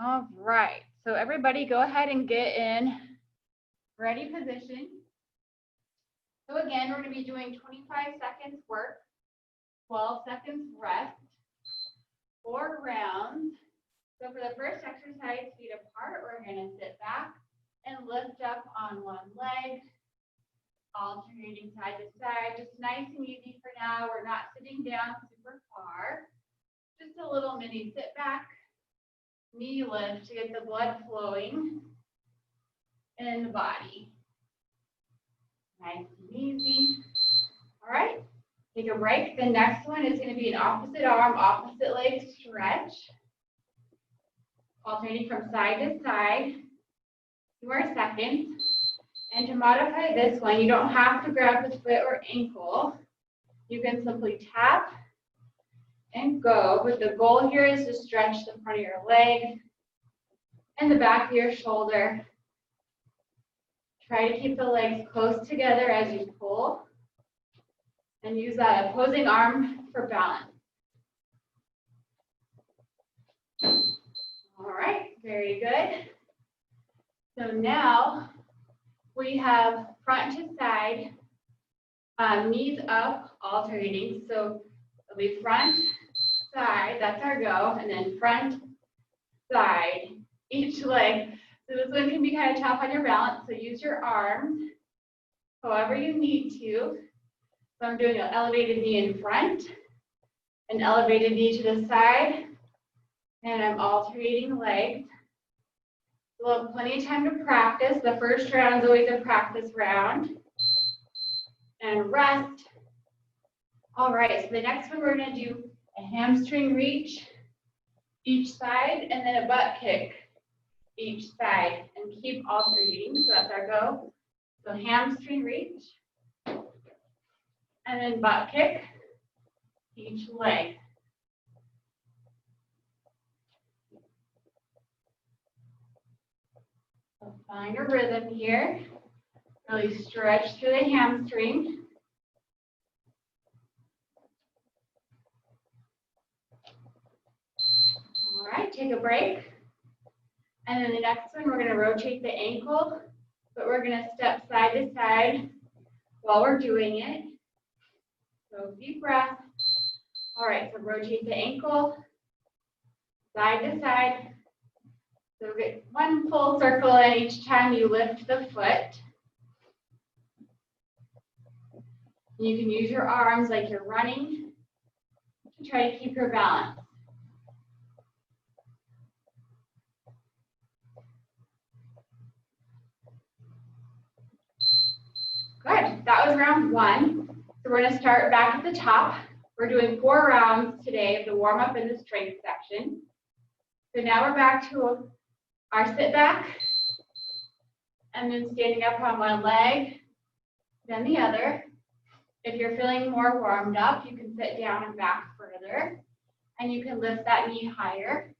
All right, so everybody go ahead and get in ready position. So again, we're going to be doing 25 seconds work, 12 seconds rest, 4 rounds. So for the first exercise, feet apart, we're going to sit back and lift up on one leg, alternating side to side, just nice and easy for now. We're not sitting down super far, just a little mini sit back. Knee lift to get the blood flowing in the body. Nice and easy. All right, take a break. The next one is going to be an opposite arm, opposite leg stretch. Alternating from side to side. 2 more seconds. And to modify this one, you don't have to grab the foot or ankle. You can simply tap and go, but the goal here is to stretch the front of your leg and the back of your shoulder. Try to keep the legs close together as you pull, and use that opposing arm for balance. All right, very good. So now we have front to side, knees up, alternating. So it'll be front, side, that's our go, and then front, side, each leg. So this one can be kind of tough on your balance, so use your arms however you need to. So I'm doing an elevated knee in front, an elevated knee to the side, and I'm alternating legs. We'll have plenty of time to practice. The first round is always a practice round. And rest. All right, so the next one we're going to do a hamstring reach each side, and then a butt kick each side, and keep alternating. So that's our go. So hamstring reach, and then butt kick each leg. So find a rhythm here. Really stretch through the hamstring. All right, take a break. And then the next one, we're going to rotate the ankle, but we're going to step side to side while we're doing it. So deep breath. All right, so rotate the ankle, side to side. So get one full circle in each time you lift the foot. You can use your arms like you're running to try to keep your balance. Good, that was round 1. So we're gonna start back at the top. We're doing 4 rounds today of the warm up and the strength section. So now we're back to our sit back, and then standing up on one leg, then the other. If you're feeling more warmed up, you can sit down and back further, and you can lift that knee higher.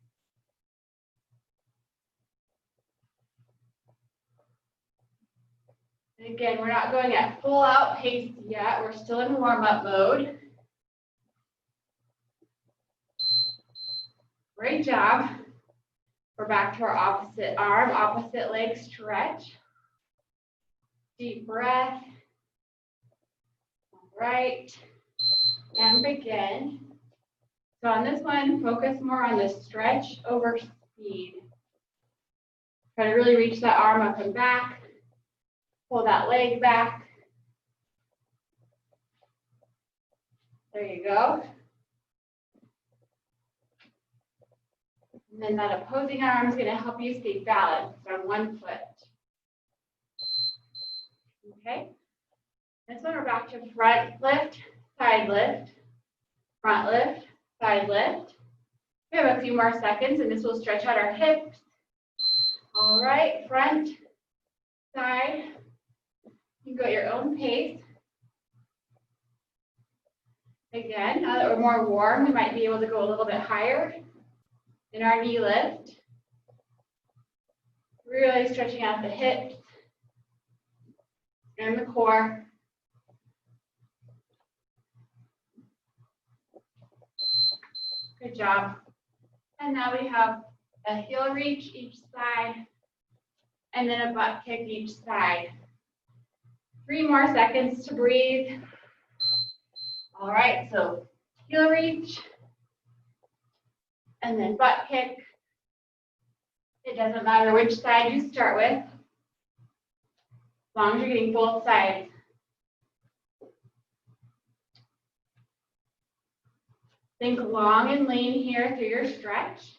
And again, we're not going at full out pace yet. We're still in warm-up mode. Great job. We're back to our opposite arm, opposite leg stretch. Deep breath. All right. And begin. So on this one, focus more on the stretch over speed. Try to really reach that arm up and back. Pull that leg back. There you go. And then that opposing arm is going to help you stay balanced on one foot. Okay. This one we're back to front lift, side lift, front lift, side lift. We have a few more seconds, and this will stretch out our hips. All right, front, side. You can go at your own pace. Again, now that we're more warm, we might be able to go a little bit higher in our knee lift. Really stretching out the hips and the core. Good job. And now we have a heel reach each side, and then a butt kick each side. 3 more seconds to breathe. All right, so heel reach, and then butt kick. It doesn't matter which side you start with, as long as you're getting both sides. Think long and lean here through your stretch.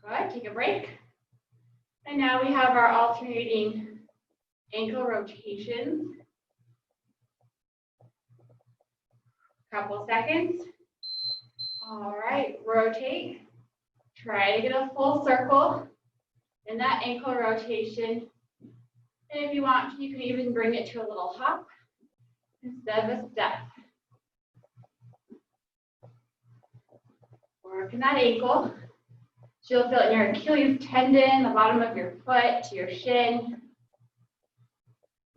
Good, take a break. And now we have our alternating ankle rotations. Couple seconds. All right, rotate. Try to get a full circle in that ankle rotation. And if you want to, you can even bring it to a little hop instead of a step. Working that ankle. So you'll feel it in your Achilles tendon, the bottom of your foot, to your shin.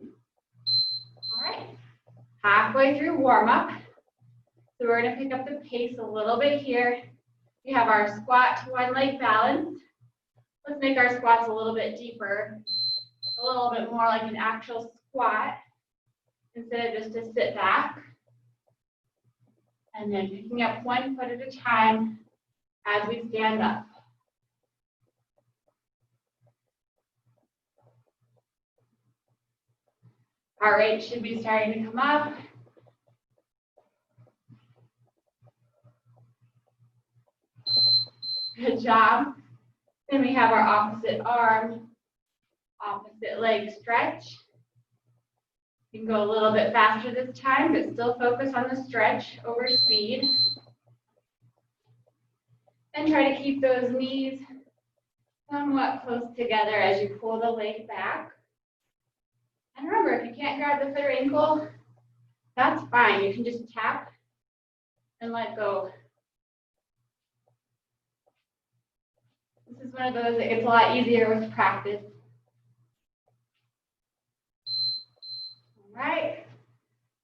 All right, halfway through warm up. So we're going to pick up the pace a little bit here. We have our squat to one leg balance. Let's make our squats a little bit deeper, a little bit more like an actual squat instead of just a sit back. And then picking up one foot at a time as we stand up. Heart rate should be starting to come up. Good job. Then we have our opposite arm, opposite leg stretch. You can go a little bit faster this time, but still focus on the stretch over speed. And try to keep those knees somewhat close together as you pull the leg back. And remember, if you can't grab the foot or ankle, that's fine. You can just tap and let go. This is one of those that gets a lot easier with practice. All right.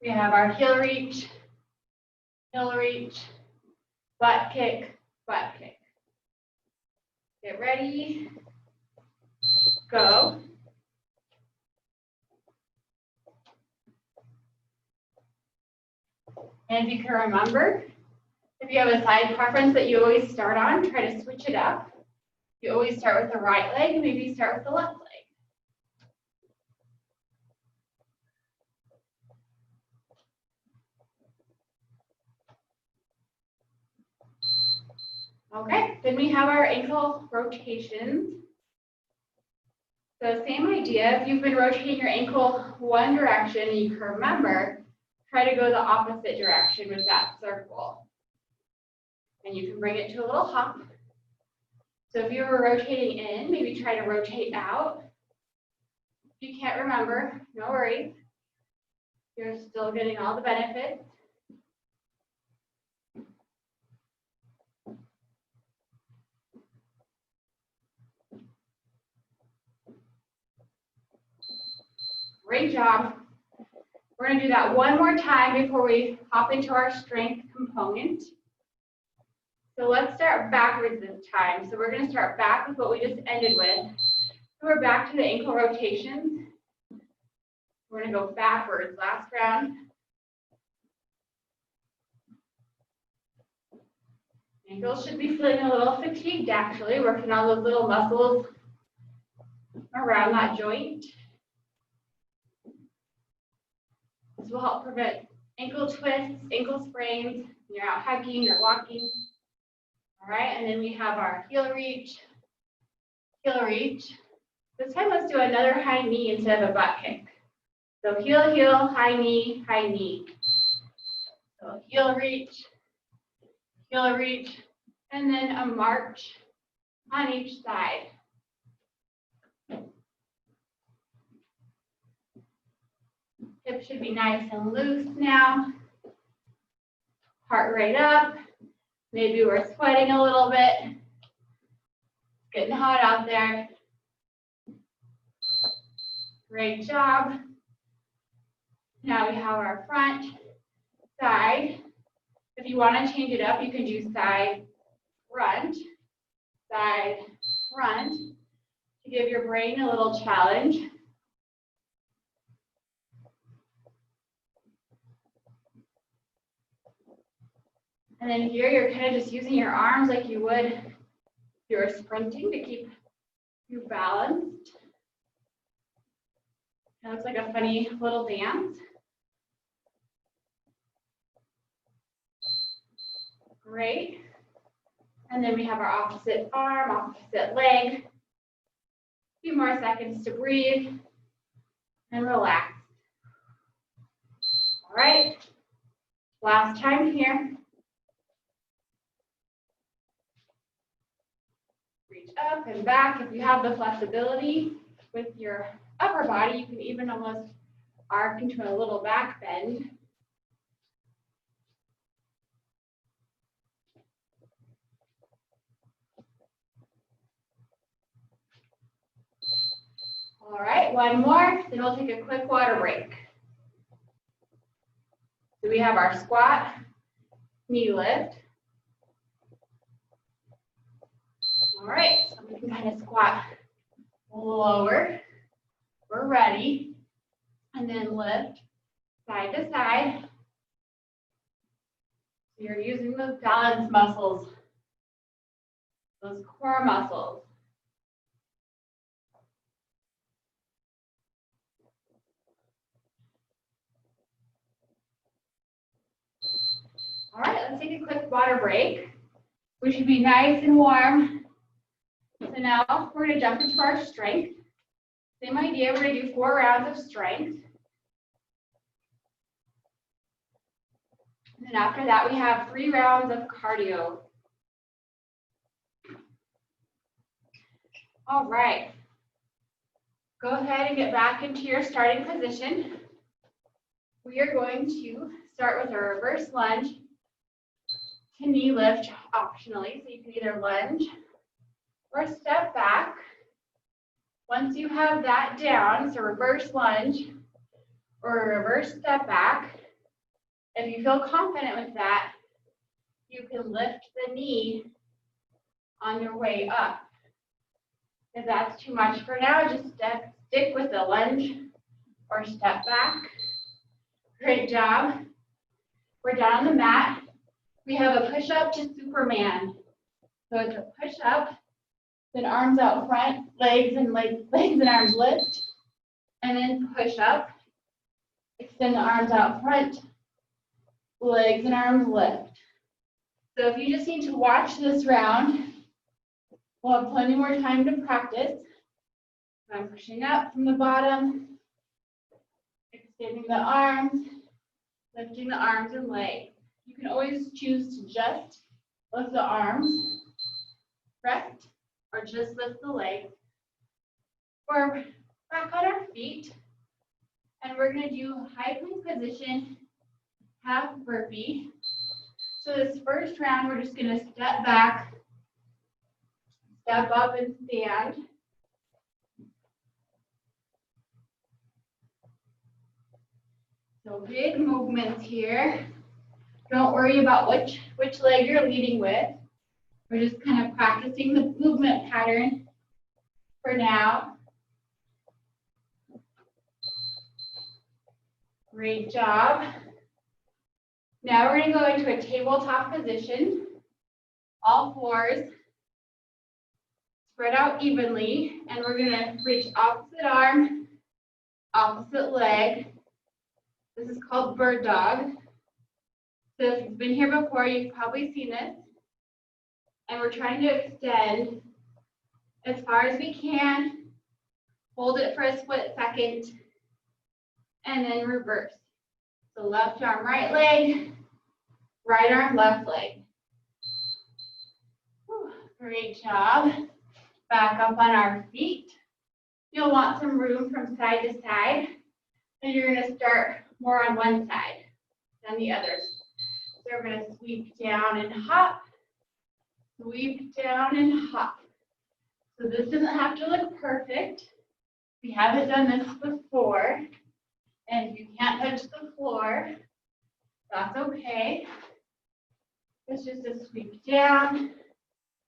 We have our heel reach, butt kick, butt kick. Get ready, go. And if you can remember, if you have a side preference that you always start on, try to switch it up. You always start with the right leg, maybe start with the left leg. Okay, then we have our ankle rotations. So same idea, if you've been rotating your ankle one direction and you can remember, try to go the opposite direction with that circle. And you can bring it to a little hop. So if you were rotating in, maybe try to rotate out. If you can't remember, no worries. You're still getting all the benefits. Great job. We're going to do that one more time before we hop into our strength component. So let's start backwards this time. So we're going to start back with what we just ended with. So we're back to the ankle rotations. We're going to go backwards last round. Ankles should be feeling a little fatigued actually, working on those little muscles around that joint. This will help prevent ankle twists, ankle sprains, when you're out hiking or walking. All right, and then we have our heel reach, heel reach. This time let's do another high knee instead of a butt kick. So heel, heel, high knee, high knee. So heel reach, and then a march on each side. Hips should be nice and loose now. Heart rate up. Maybe we're sweating a little bit. It's getting hot out there. Great job. Now we have our front, side, If you want to change it up, you can do side, front, to give your brain a little challenge. And then here, you're kind of just using your arms like you would if you were sprinting to keep you balanced. It looks like a funny little dance. Great. And then we have our opposite arm, opposite leg. A few more seconds to breathe and relax. All right. Last time here. Reach up and back. If you have the flexibility with your upper body, you can even almost arc into a little back bend. All right, one more, then we'll take a quick water break. So we have our squat, knee lift. All right, so we can kind of squat lower. We're ready. And then lift side to side. So you're using those balance muscles, those core muscles. All right, let's take a quick water break. We should be nice and warm. So now we're going to jump into our strength. Same idea, we're going to do 4 rounds of strength. And then after that, we have 3 rounds of cardio. All right. Go ahead and get back into your starting position. We are going to start with a reverse lunge to knee lift optionally. So you can either lunge or step back. Once you have that down, so reverse lunge or a reverse step back, if you feel confident with that, you can lift the knee on your way up. If that's too much for now, just stick with the lunge or step back. Great job. We're down on the mat. We have a push-up to Superman. So it's a push-up, then arms out front, legs and arms lift, and then push up. Extend the arms out front, legs and arms lift. So if you just need to watch this round, we'll have plenty more time to practice. I'm pushing up from the bottom, extending the arms, lifting the arms and legs. You can always choose to just lift the arms, correct? Or just lift the legs. We're back on our feet, and we're going to do high plank position, half burpee. So this first round, we're just going to step back, step up and stand. So big movements here. Don't worry about which leg you're leading with. We're just kind of practicing the movement pattern for now. Great job. Now we're going to go into a tabletop position. All fours. Spread out evenly, and we're going to reach opposite arm, opposite leg. This is called bird dog. So if you've been here before, you've probably seen this. And we're trying to extend as far as we can. Hold it for a split second, and then reverse. So left arm, right leg, right arm, left leg. Whew, great job. Back up on our feet. You'll want some room from side to side. And you're going to start more on one side than the others. So we're going to sweep down and hop. Sweep down and hop. So this doesn't have to look perfect. We haven't done this before. And if you can't touch the floor, that's okay. It's just a sweep down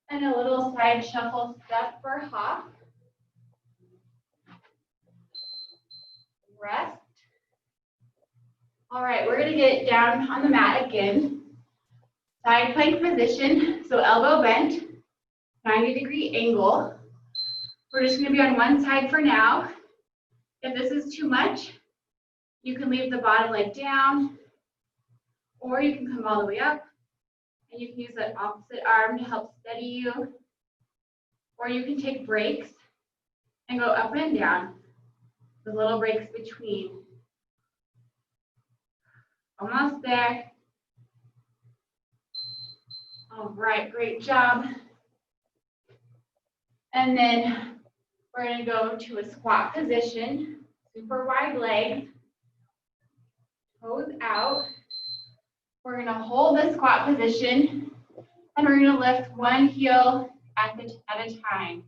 and a little side shuffle step for hop. Rest. All right, we're gonna get down on the mat again. Side plank position, so elbow bent, 90-degree angle. We're just gonna be on one side for now. If this is too much, you can leave the bottom leg down, or you can come all the way up, and you can use that opposite arm to help steady you, or you can take breaks and go up and down with little breaks between. Almost there. All right, great job. And then we're gonna go to a squat position, super wide legs, toes out. We're gonna hold the squat position, and we're gonna lift one heel at a time.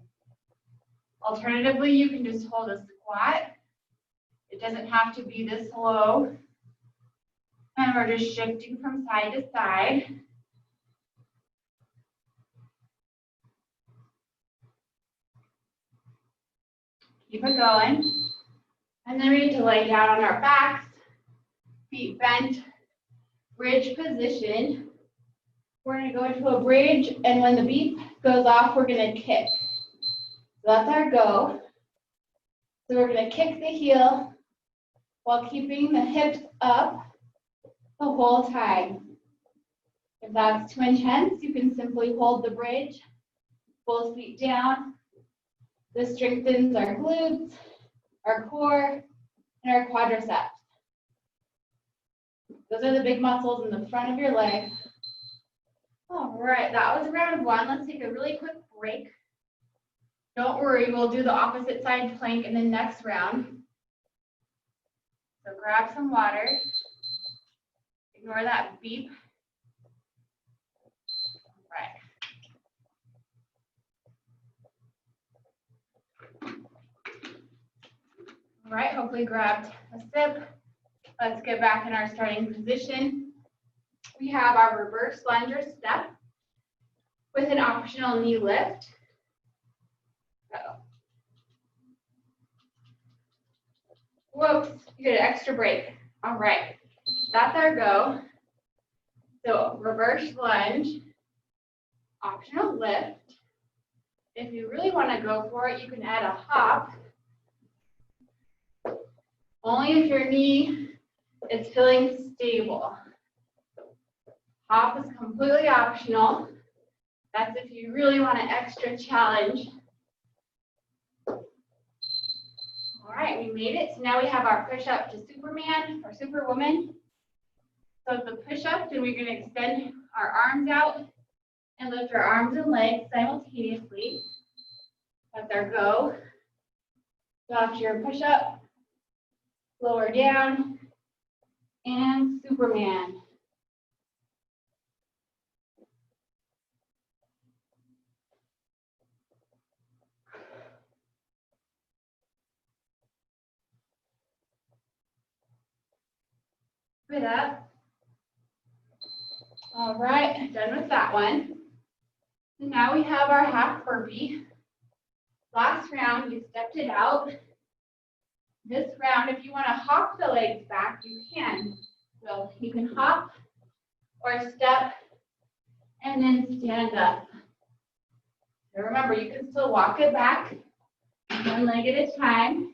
Alternatively, you can just hold a squat. It doesn't have to be this low. And we're just shifting from side to side. Keep it going. And then we need to lay down on our backs, feet bent, bridge position. We're going to go into a bridge, and when the beep goes off, we're going to kick. So that's our go. So we're going to kick the heel while keeping the hips up the whole time. If that's too intense, you can simply hold the bridge, full feet down. This strengthens our glutes, our core, and our quadriceps. Those are the big muscles in the front of your leg. All right, that was round one. Let's take a really quick break. Don't worry, we'll do the opposite side plank in the next round. So grab some water. Ignore that beep. All right, hopefully grabbed a sip. Let's get back in our starting position. We have our reverse lunge or step with an optional knee lift. Whoops, you get an extra break. All right, that's our go. So reverse lunge, optional lift. If you really want to go for it, you can add a hop. Only if your knee is feeling stable. Hop is completely optional. That's if you really want an extra challenge. All right, we made it. So now we have our push-up to Superman or Superwoman. So the push-up, then we're going to extend our arms out and lift our arms and legs simultaneously. That's our go. Go after your push-up, lower down, and Superman. It up. All right, done with that one. So now we have our half burpee. Last round, you stepped it out. This round, if you want to hop the legs back, you can. So you can hop or step and then stand up. So remember, you can still walk it back one leg at a time,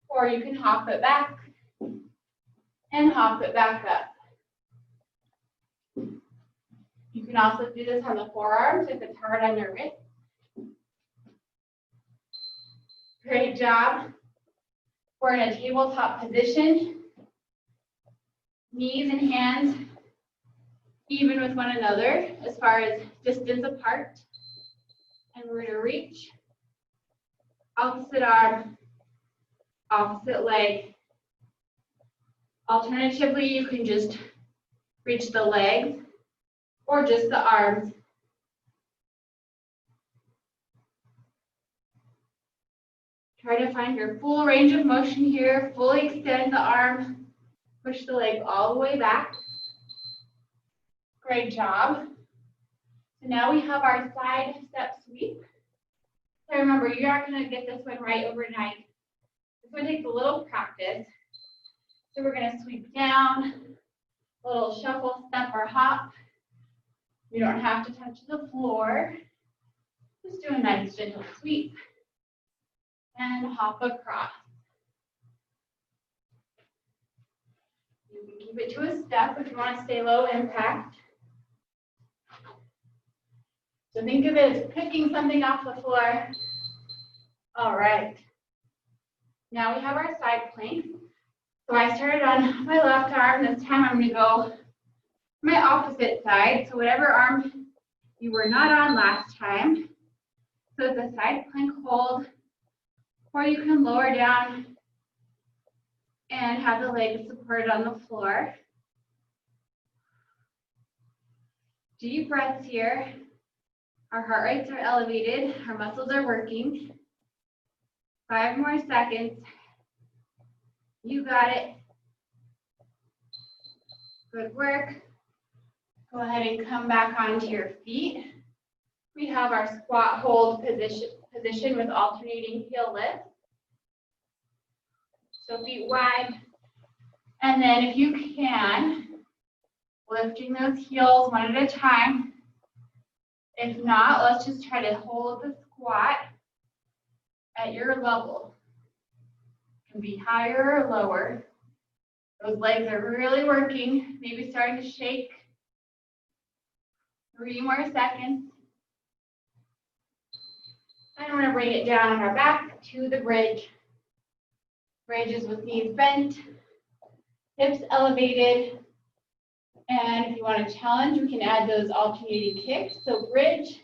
or you can hop it back and hop it back up. You can also do this on the forearms if it's hard on your wrist. Great job. We're in a tabletop position. Knees and hands even with one another as far as distance apart. And we're going to reach. Opposite arm, opposite leg. Alternatively, you can just reach the legs or just the arms. Try to find your full range of motion here. Fully extend the arm. Push the leg all the way back. Great job. So now we have our side step sweep. So remember, you're not going to get this one right overnight. This one takes a little practice. So we're going to sweep down, a little shuffle, step, or hop. You don't have to touch the floor. Just do a nice gentle sweep and hop across. You can keep it to a step if you want to stay low impact. So think of it as picking something off the floor. All right. Now we have our side plank. So I started on my left arm. This time I'm going to go my opposite side. So whatever arm you were not on last time. So it's a side plank hold, or you can lower down and have the legs supported on the floor. Deep breaths here. Our heart rates are elevated. Our muscles are working. 5 more seconds. You got it. Good work. Go ahead and come back onto your feet. We have our squat hold position with alternating heel lift. So feet wide. And then if you can, lifting those heels one at a time. If not, let's just try to hold the squat at your level. It can be higher or lower. Those legs are really working, maybe starting to shake. 3 more seconds. And we're going to bring it down on our back to the bridge. Bridges with knees bent, hips elevated. And if you want to challenge, we can add those alternating kicks. So bridge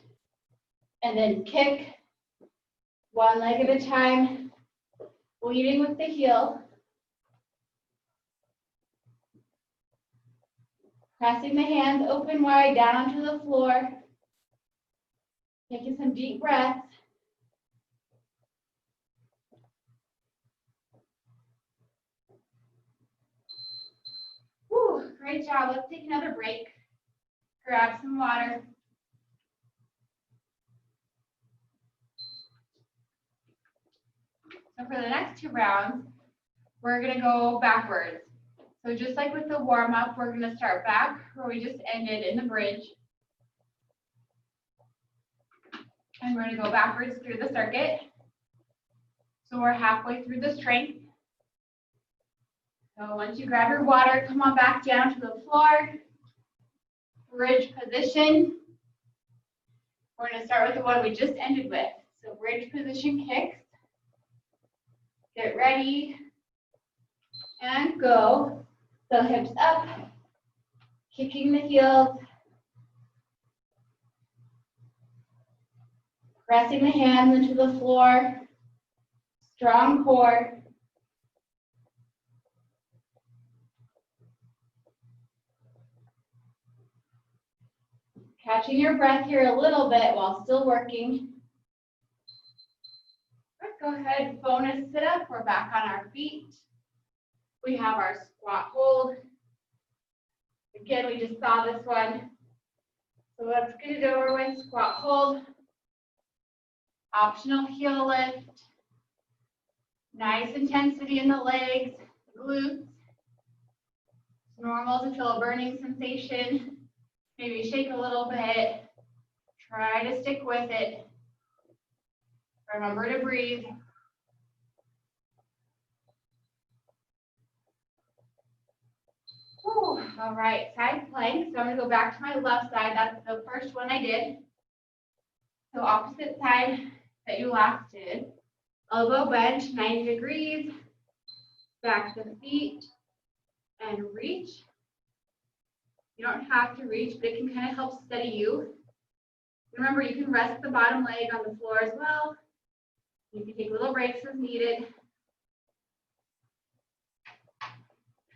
and then kick, one leg at a time, leading with the heel. Pressing the hands open wide down onto the floor. Taking some deep breaths. Whew, great job. Let's take another break. Grab some water. So for the next 2 rounds, we're going to go backwards. So just like with the warm-up, we're going to start back where we just ended in the bridge. And we're going to go backwards through the circuit. So we're halfway through the strength. So once you grab your water, come on back down to the floor. Bridge position. We're going to start with the one we just ended with. So bridge position kicks. Get ready and go. So hips up, kicking the heels, pressing the hands into the floor, strong core. Catching your breath here a little bit while still working. Let's go ahead, bonus sit up. We're back on our feet. We have our squat hold. Again, we just saw this one. So let's get it over with squat hold. Optional heel lift. Nice intensity in the legs, glutes. It's normal to feel a burning sensation. Maybe shake a little bit. Try to stick with it. Remember to breathe. Whew. All right, side plank. So I'm going to go back to my left side. That's the first one I did. So opposite side that you last did. Elbow bend, 90 degrees. Back the feet and reach. You don't have to reach, but it can kind of help steady you. Remember, you can rest the bottom leg on the floor as well. You can take little breaks as needed.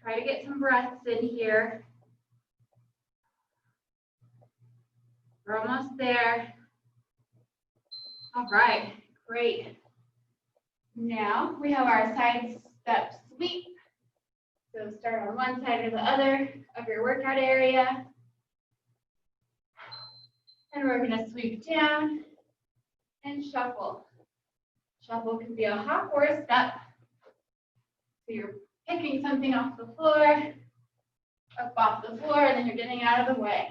Try to get some breaths in here. We're almost there. All right, great. Now we have our side step sweep. So start on one side or the other of your workout area. we're going to sweep down and shuffle. Shuffle can be a hop or a step. So you're picking something off the floor, up off the floor, and then you're getting out of the way.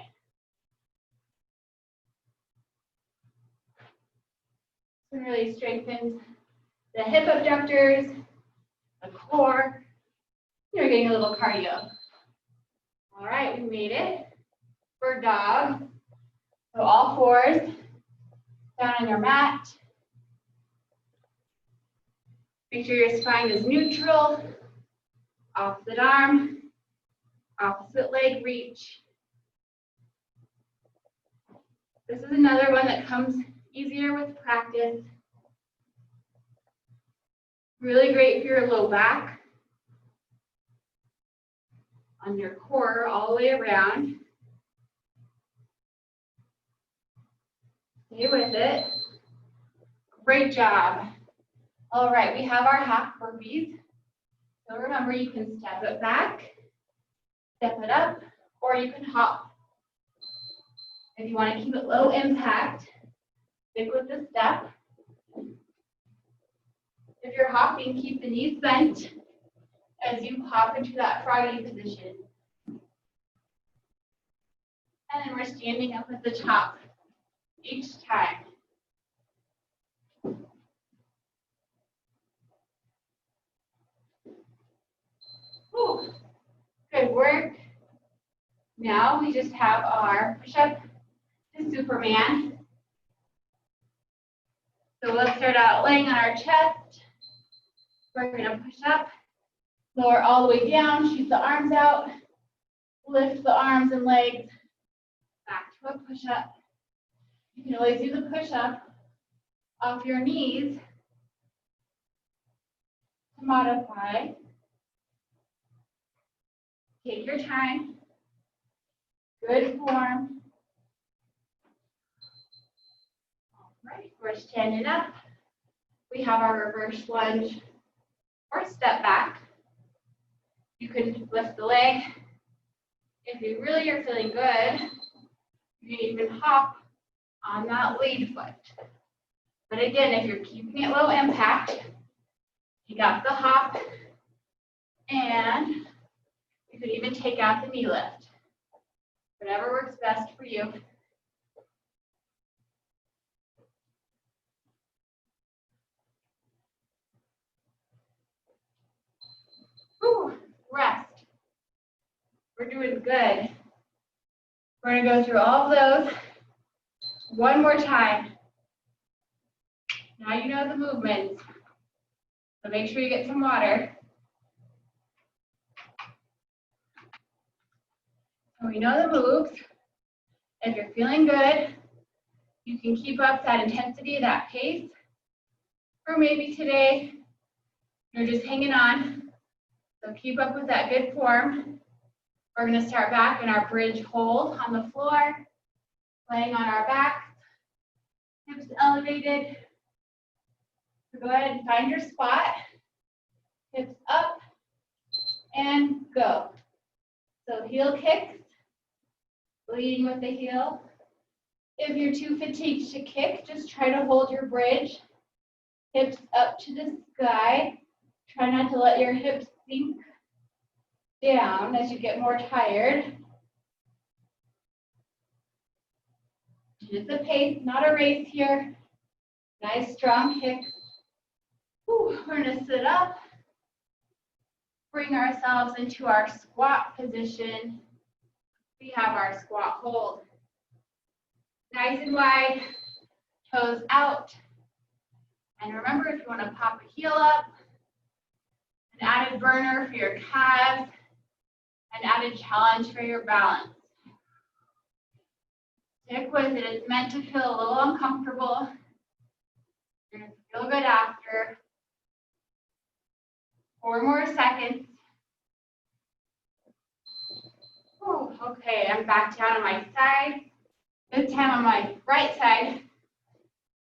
This really strengthens the hip abductors, the core. You're getting a little cardio. All right, we made it. Bird dog. So all fours, down on your mat. Make sure your spine is neutral. Opposite arm, opposite leg reach. This is another one that comes easier with practice. Really great for your low back. On your core all the way around. Stay with it. Great job. All right, we have our half burpees. So remember, you can step it back, step it up, or you can hop. If you want to keep it low impact, stick with the step. If you're hopping, keep the knees bent as you hop into that froggy position. And then we're standing up at the top each time. Whew. Good work. Now we just have our push-up to Superman. So let's start out laying on our chest. We're going to push up, lower all the way down, shoot the arms out, lift the arms and legs back to a push-up. You can always do the push-up off your knees to modify. Take your time. Good form. All right, we're standing up. We have our reverse lunge or step back. You can lift the leg. If you really are feeling good, you can even hop on that lead foot. But again, if you're keeping it low impact, you got the hop, and you could even take out the knee lift. Whatever works best for you. Whew, rest. We're doing good. We're going to go through all of those one more time. Now you know the movements, so make sure you get some water. So we know the moves. If you're feeling good, you can keep up that intensity, that pace. Or maybe today, you're just hanging on. So keep up with that good form. We're going to start back in our bridge hold on the floor, laying on our back, hips elevated. So go ahead and find your spot. Hips up and go. So heel kicks, leading with the heel. If you're too fatigued to kick, just try to hold your bridge. Hips up to the sky. Try not to let your hips sink down as you get more tired. Just a pace, not a race here. Nice strong kicks. Whew, we're going to sit up. Bring ourselves into our squat position. We have our squat hold. Nice and wide, toes out. And remember, if you want to pop a heel up, an added burner for your calves, an added challenge for your balance. Stick with it. It's meant to feel a little uncomfortable. You're going to feel good after. 4 more seconds. Whew, okay, I'm back down on my side. This time on my right side.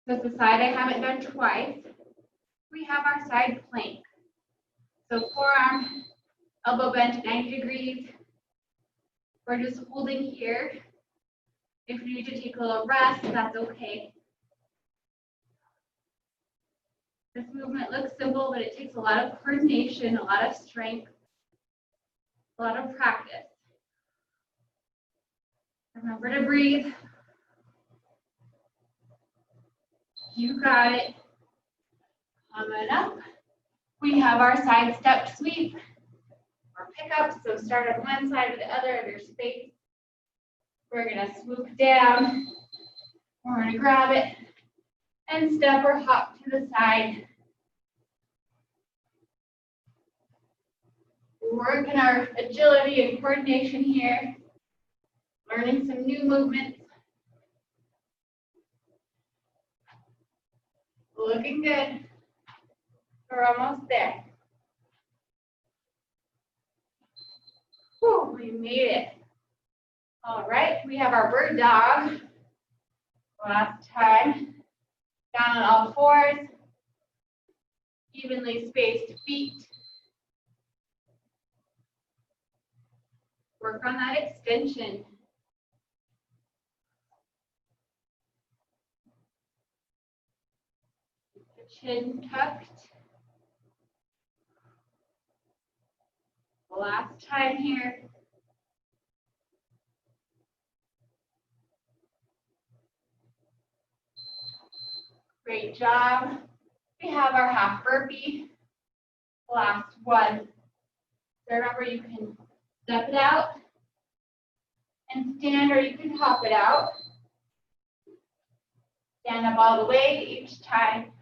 That's the side I haven't done twice. We have our side plank. So forearm, elbow bent 90 degrees. We're just holding here If you need to take a little rest, that's okay. This movement looks simple, but it takes a lot of coordination, a lot of strength, a lot of practice. Remember to breathe. You got it. Coming up, we have our side step sweep or pickup. So start on one side or the other of your space. We're going to swoop down. We're going to grab it and step or hop to the side. Working our agility and coordination here. Learning some new movements. Looking good. We're almost there. Whew, we made it. All right, we have our bird dog. Last time. Down on all fours. Evenly spaced feet. Work on that extension. Chin tucked. Last time here. Great job. We have our half burpee. Last one. So remember, you can step it out and stand, or you can hop it out. Stand up all the way each time.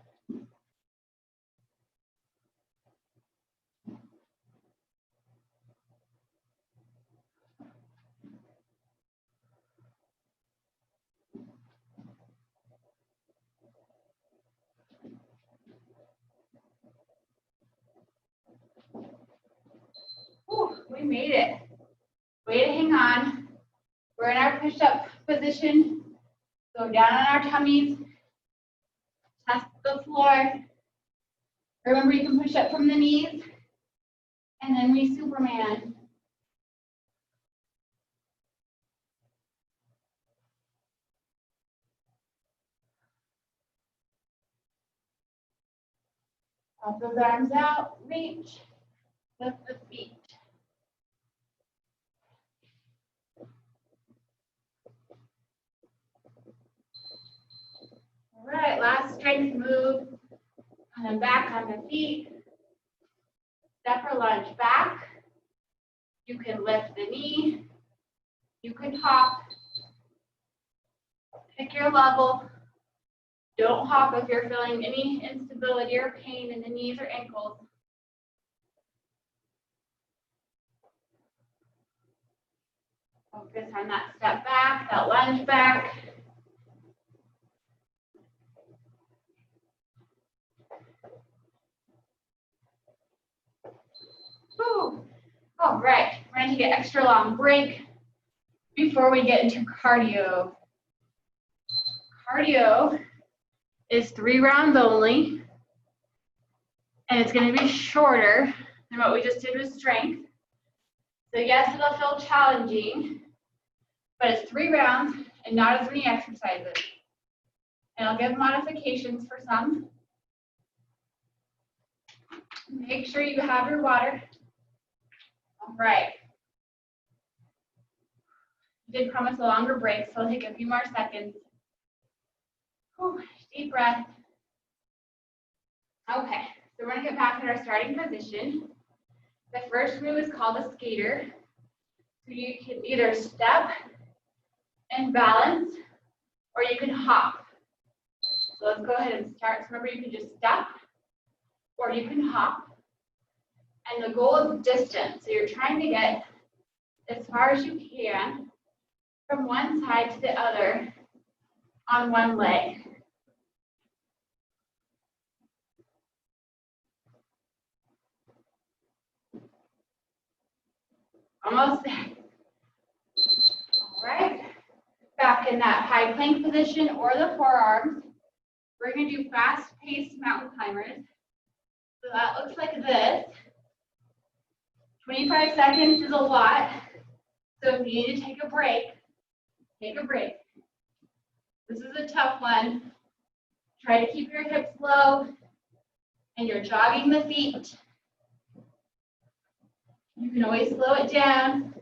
Whew, we made it. Way to hang on. We're in our push-up position. Go down on our tummies. Test the floor. Remember, you can push up from the knees. And then we Superman. Pop those arms out, reach, lift the feet. All right, last strength move. Coming back on the feet. Step or lunge back. You can lift the knee. You can hop. Pick your level. Don't hop if you're feeling any instability or pain in the knees or ankles. Focus on that step back, that lunge back. Whew. All right, we're going to take an extra long break before we get into cardio. Cardio is 3 rounds only, and it's going to be shorter than what we just did with strength. So yes, it'll feel challenging, but it's 3 rounds and not as many exercises. And I'll give modifications for some. Make sure you have your water. All right. I did promise a longer break, so I'll take a few more seconds. Whew, deep breath. Okay, so we're going to get back to our starting position. The first move is called a skater. So you can either step and balance, or you can hop. So let's go ahead and start. So remember, you can just step, or you can hop. And the goal is distance. So you're trying to get as far as you can from one side to the other on one leg. Almost there. All right. Back in that high plank position or the forearms. We're going to do fast-paced mountain climbers. So that looks like this. 25 seconds is a lot. So if you need to take a break, take a break. This is a tough one. Try to keep your hips low and you're jogging the feet. You can always slow it down.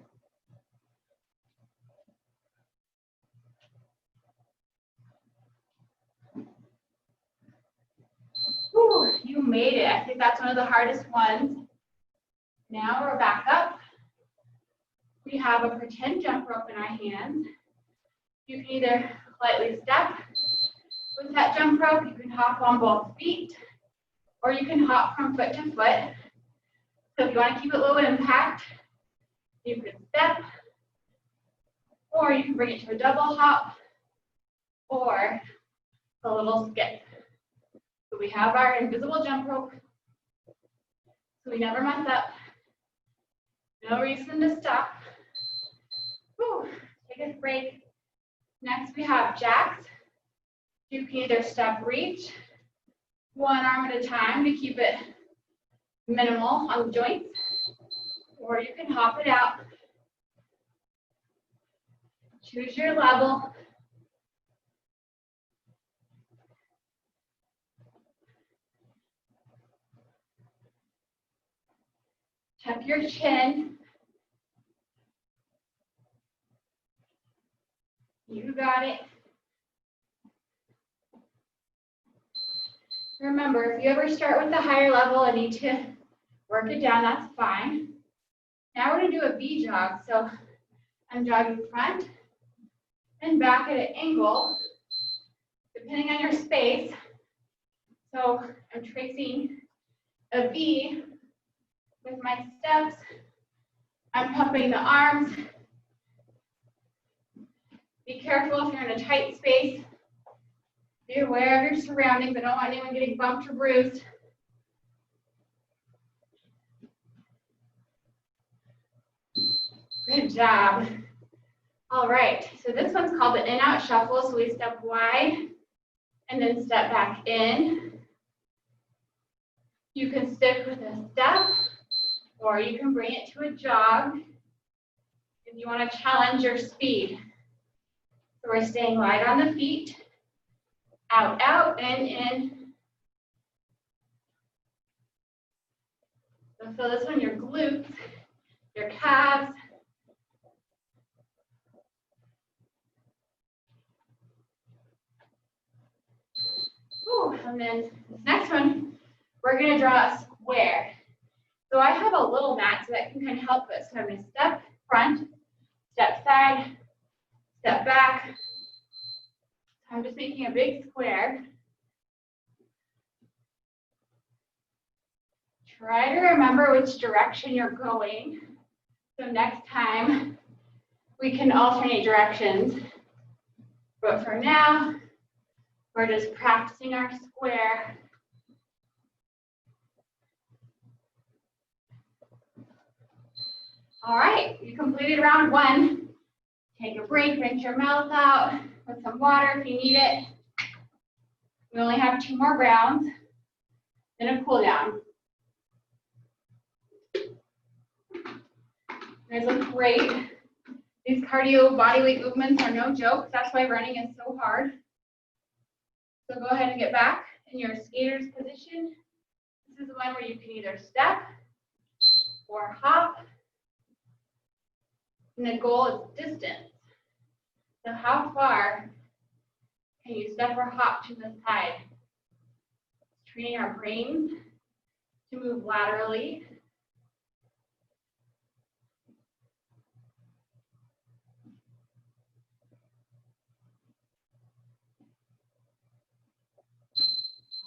Whew, you made it. I think that's one of the hardest ones. Now we're back up. We have a pretend jump rope in our hands. You can either lightly step with that jump rope, you can hop on both feet, or you can hop from foot to foot. So if you want to keep it low impact, you can step, or you can bring it to a double hop, or a little skip. So we have our invisible jump rope, so we never mess up. No reason to stop. Whew. Take a break. Next we have jacks. You can either step reach, one arm at a time to keep it minimal on the joints, or you can hop it out. Choose your level. Tuck your chin. You got it. Remember, if you ever start with a higher level and need to work it down, that's fine. Now we're going to do a V jog. So I'm jogging front and back at an angle, depending on your space. So I'm tracing a V with my steps. I'm pumping the arms. Be careful if you're in a tight space. Be aware of your surroundings. I don't want anyone getting bumped or bruised. Good job. All right, so this one's called the in-out shuffle. So we step wide and then step back in. You can stick with a step, or you can bring it to a jog if you want to challenge your speed. So we're staying light on the feet. Out, out, in. So feel this one, your glutes, your calves. Ooh, and then this next one, we're going to draw a square. So I have a little mat so that can kind of help us. So I'm going to step front, step side, step back. I'm just making a big square. Try to remember which direction you're going. So next time we can alternate directions. But for now, we're just practicing our square. All right, you completed round one. Take a break, rinse your mouth out with some water if you need it. We only have 2 more rounds, then a cool down. Guys look great. These cardio body weight movements are no joke. That's why running is so hard. So go ahead and get back in your skater's position. This is the one where you can either step or hop. And the goal is distance. So how far can you step or hop to the side? Training our brains to move laterally.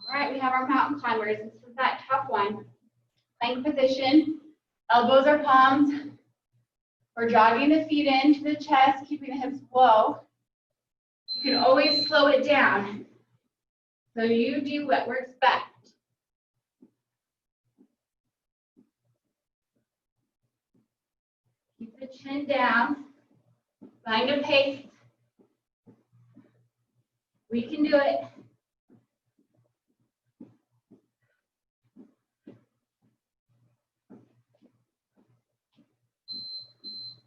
All right, we have our mountain climbers. This is that tough one. Plank position, elbows or palms. We're jogging the feet into the chest, keeping the hips low. You can always slow it down. So you do what works best. Keep the chin down. Find a pace. We can do it.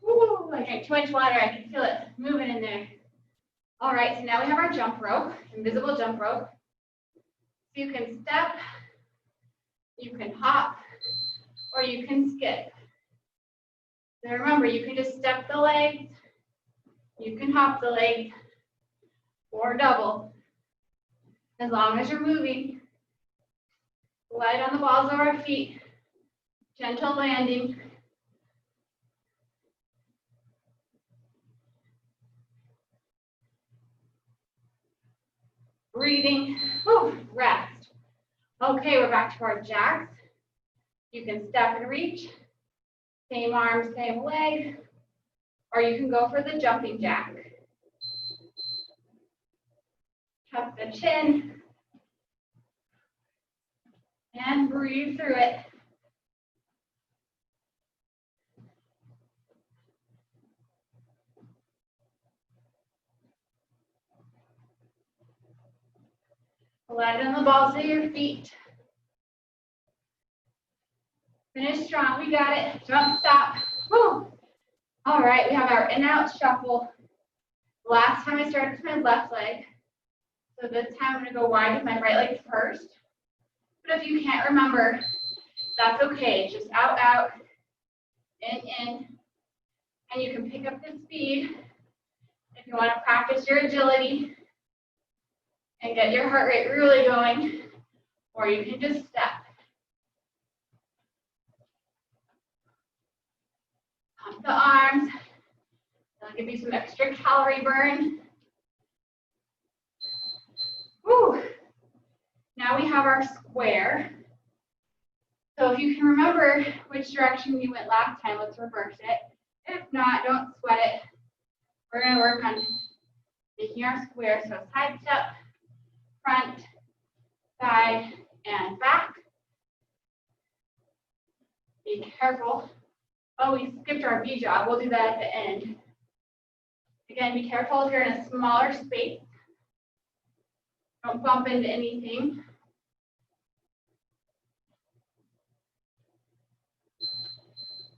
Ooh, I drank too much water. I can feel it moving in there. All All right, so now we have our jump rope, invisible jump rope. So you can step, you can hop, or you can skip. So remember, you can just step the legs, you can hop the legs, or double. As long as you're moving. Light on the balls of our feet, gentle landing. Breathing, rest. Okay, we're back to our jacks. You can step and reach, same arm, same leg, or you can go for the jumping jack. Tuck the chin, and breathe through it. Light on the balls of your feet. Finish strong, we got it. Jump, stop. Woo. All right, we have our in-out shuffle. Last time I started with my left leg. So this time I'm gonna go wide with my right leg first. But if you can't remember, that's okay. Just out, out, in. And you can pick up the speed if you want to practice your agility and get your heart rate really going, or you can just step. Pump the arms. That'll give you some extra calorie burn. Woo. Now we have our square. So if you can remember which direction you went last time, let's reverse it. If not, don't sweat it. We're going to work on making our square. So side step, front, side, and back. Be careful. Oh, we skipped our V jog. We'll do that at the end. Again, be careful if you're in a smaller space. Don't bump into anything.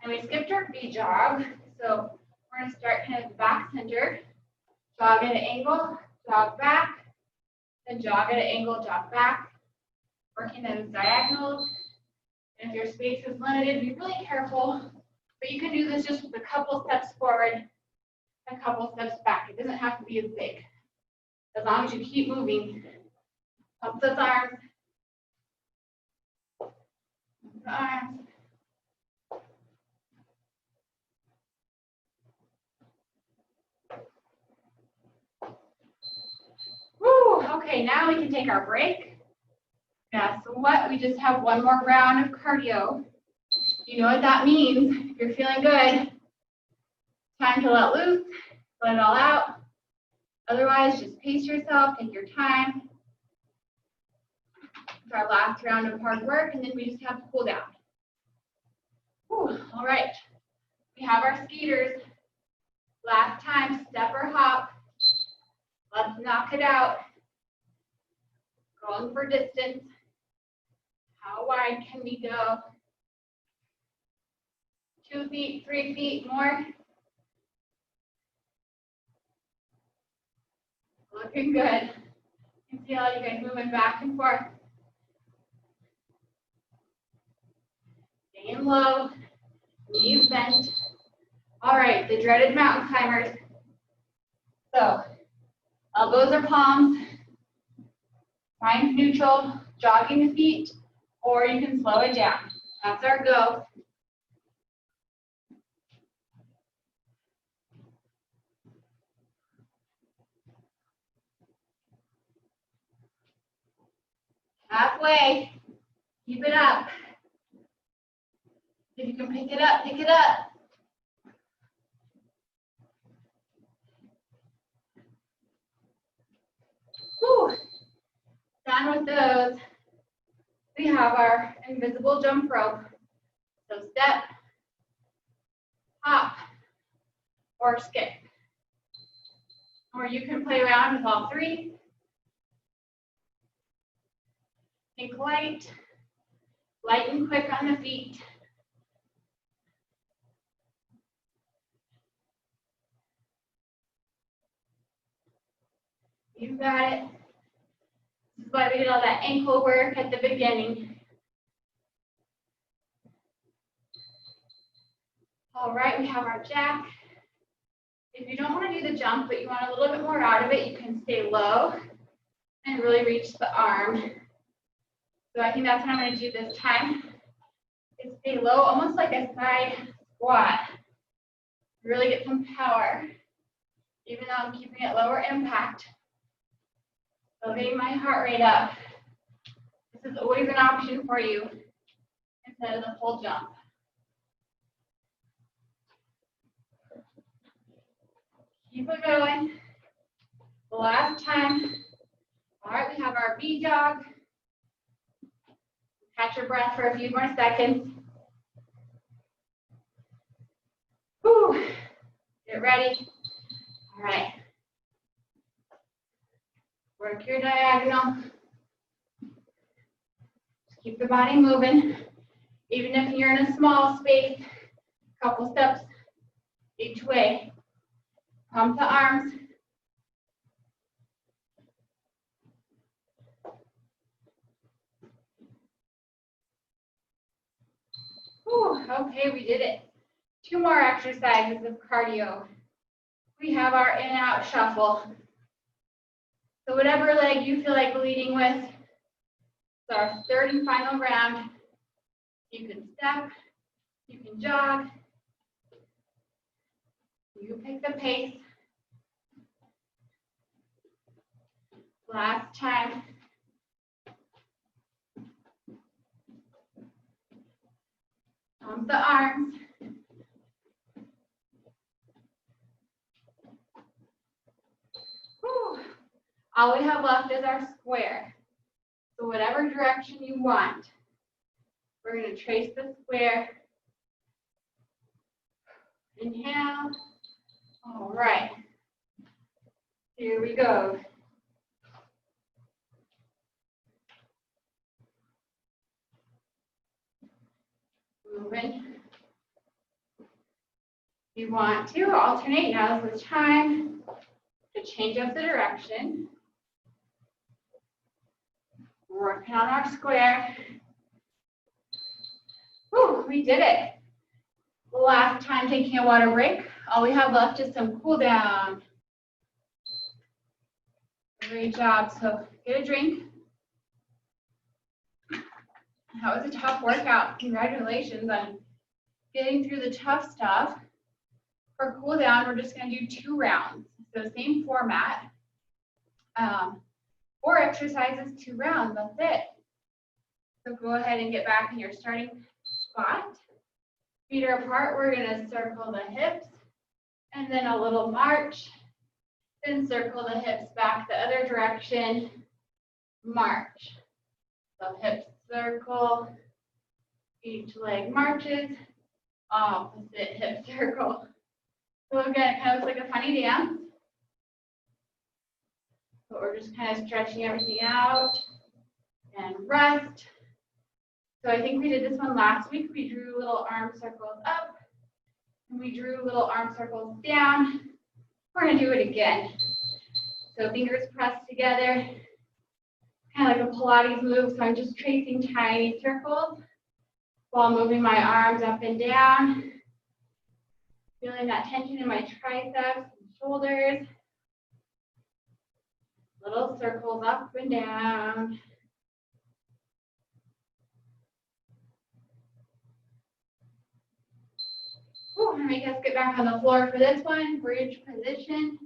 And we skipped our V jog. So we're going to start kind of back center. Jog at an angle, jog back. Then jog at an angle, jog back. Working those diagonals. And if your space is limited, be really careful. But you can do this just with a couple steps forward, a couple steps back. It doesn't have to be as big. As long as you keep moving. Up those arms. Up the arms. Woo, okay, now we can take our break. Yeah, so what? We just have one more round of cardio. You know what that means. If you're feeling good, time to let loose, let it all out. Otherwise, just pace yourself, take your time. It's our last round of hard work, and then we just have to cool down. Whew, all right, we have our skaters. Last time, step or hop. Let's knock it out. Going for distance. How wide can we go? 2 feet, 3 feet, more. Looking good. You can see all you guys moving back and forth. Staying low, knees bent. All right, the dreaded mountain climbers. So, elbows or palms, find neutral, jogging the feet, or you can slow it down. That's our go. Halfway. Keep it up. If you can pick it up, pick it up. Whew. Done with those. We have our invisible jump rope. So step, hop, or skip. Or you can play around with all three. Think light and quick on the feet. You got it. This is why we did all that ankle work at the beginning. All right, we have our jack. If you don't want to do the jump, but you want a little bit more out of it, you can stay low and really reach the arm. So I think that's what I'm going to do this time. Is stay low, almost like a side squat. Really get some power, even though I'm keeping it lower impact. Building my heart rate up. This is always an option for you instead of the full jump. Keep it going. Last time. All right, we have our V jog. Catch your breath for a few more seconds. Whew. Get ready. All right. Work your diagonal. Just keep the body moving. Even if you're in a small space, a couple steps each way. Pump the arms. Whew, okay, we did it. 2 more exercises of cardio. We have our in out shuffle. So whatever leg you feel like leading with, it's our third and final round. You can step, you can jog, you pick the pace. Last time. Pump the arms. Whew. All we have left is our square. So whatever direction you want, we're going to trace the square. Inhale. All right. Here we go. Moving. If you want to alternate, now's the time to change up the direction. Working on our square. Whew, we did it. Last time taking a water break. All we have left is some cool down. Great job. So get a drink. That was a tough workout. Congratulations on getting through the tough stuff. For cool down, we're just going to do 2 rounds. So same format. 4 exercises, 2 rounds. That's it. So go ahead and get back in your starting spot. Feet are apart. We're going to circle the hips and then a little march. Then circle the hips back the other direction. March. So hips circle. Each leg marches. Opposite hip circle. So again, it kind of looks like a funny dance. But we're just kind of stretching everything out and rest. So I think we did this one last week. We drew little arm circles up and we drew little arm circles down. We're going to do it again. So fingers pressed together, kind of like a Pilates move. So I'm just tracing tiny circles while moving my arms up and down. Feeling that tension in my triceps and shoulders. Little circles up and down. I'm gonna make us get back on the floor for this one, bridge position.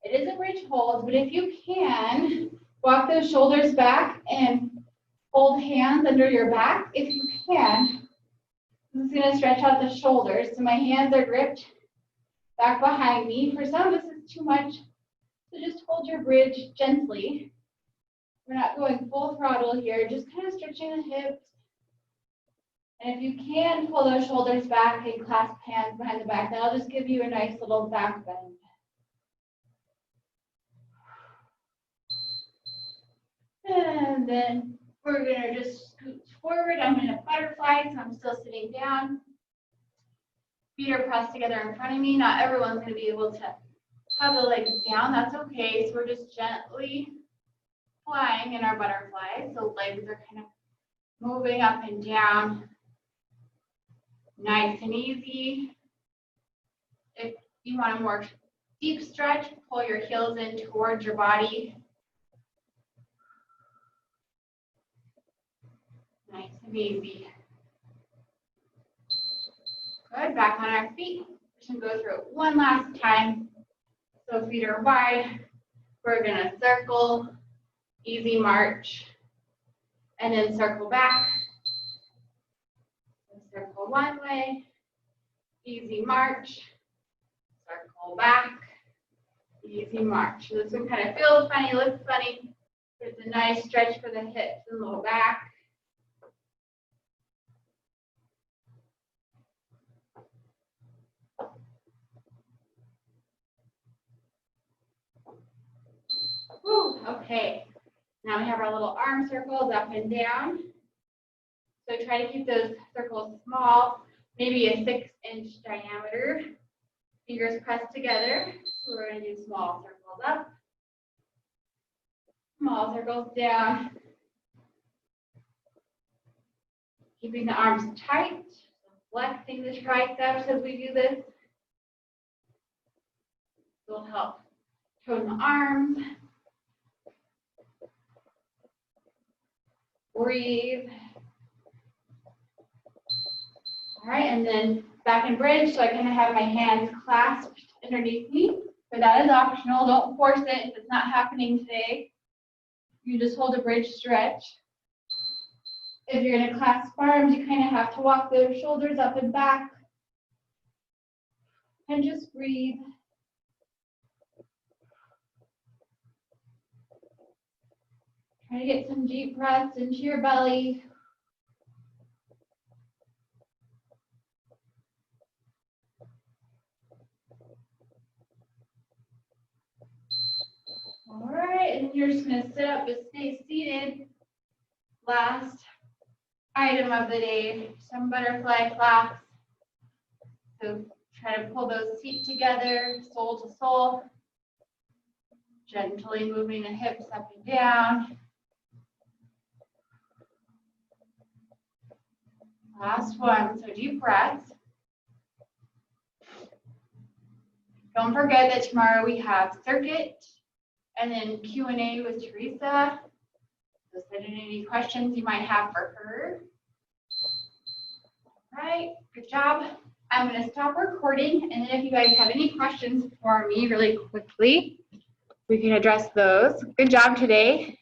It is a bridge hold, but if you can, walk those shoulders back and hold hands under your back. If you can, I'm just gonna stretch out the shoulders. So my hands are gripped back behind me. For some, this is too much. So just hold your bridge gently. We're not going full throttle here, just kind of stretching the hips. And if you can, pull those shoulders back and clasp hands behind the back. That'll just give you a nice little back bend. And then we're gonna just scoot forward. I'm in a butterfly, so I'm still sitting down. Feet are pressed together in front of me. Not everyone's gonna be able to have the legs down, that's okay. So we're just gently flying in our butterfly. So legs are kind of moving up and down. Nice and easy. If you want a more deep stretch, pull your heels in towards your body. Nice and easy. Good, back on our feet. We're just gonna go through it one last time. So feet are wide. We're gonna circle, easy march, and then circle back. Circle one way, easy march, circle back, easy march. So this one kind of feels funny, looks funny. It's a nice stretch for the hips and low back. Whew, okay, now we have our little arm circles up and down. So try to keep those circles small, maybe a 6-inch diameter. Fingers pressed together. So we're going to do small circles up, small circles down. Keeping the arms tight, flexing the triceps as we do this. This will help tone the arms. Breathe. All right, and then back in bridge, so I kind of have my hands clasped underneath me, but that is optional. Don't force it if it's not happening today. You just hold a bridge stretch. If you're going to clasp arms, you kind of have to walk those shoulders up and back. And just breathe. Try to get some deep breaths into your belly. All right, and you're just going to sit up, but stay seated. Last item of the day, some butterfly flaps. So try to pull those feet together, sole to sole. Gently moving the hips up and down. Last one, so deep breaths. Don't forget that tomorrow we have circuit and then Q&A with Teresa. So send in any questions you might have for her. All right, good job. I'm going to stop recording, and then if you guys have any questions for me really quickly, we can address those. Good job today.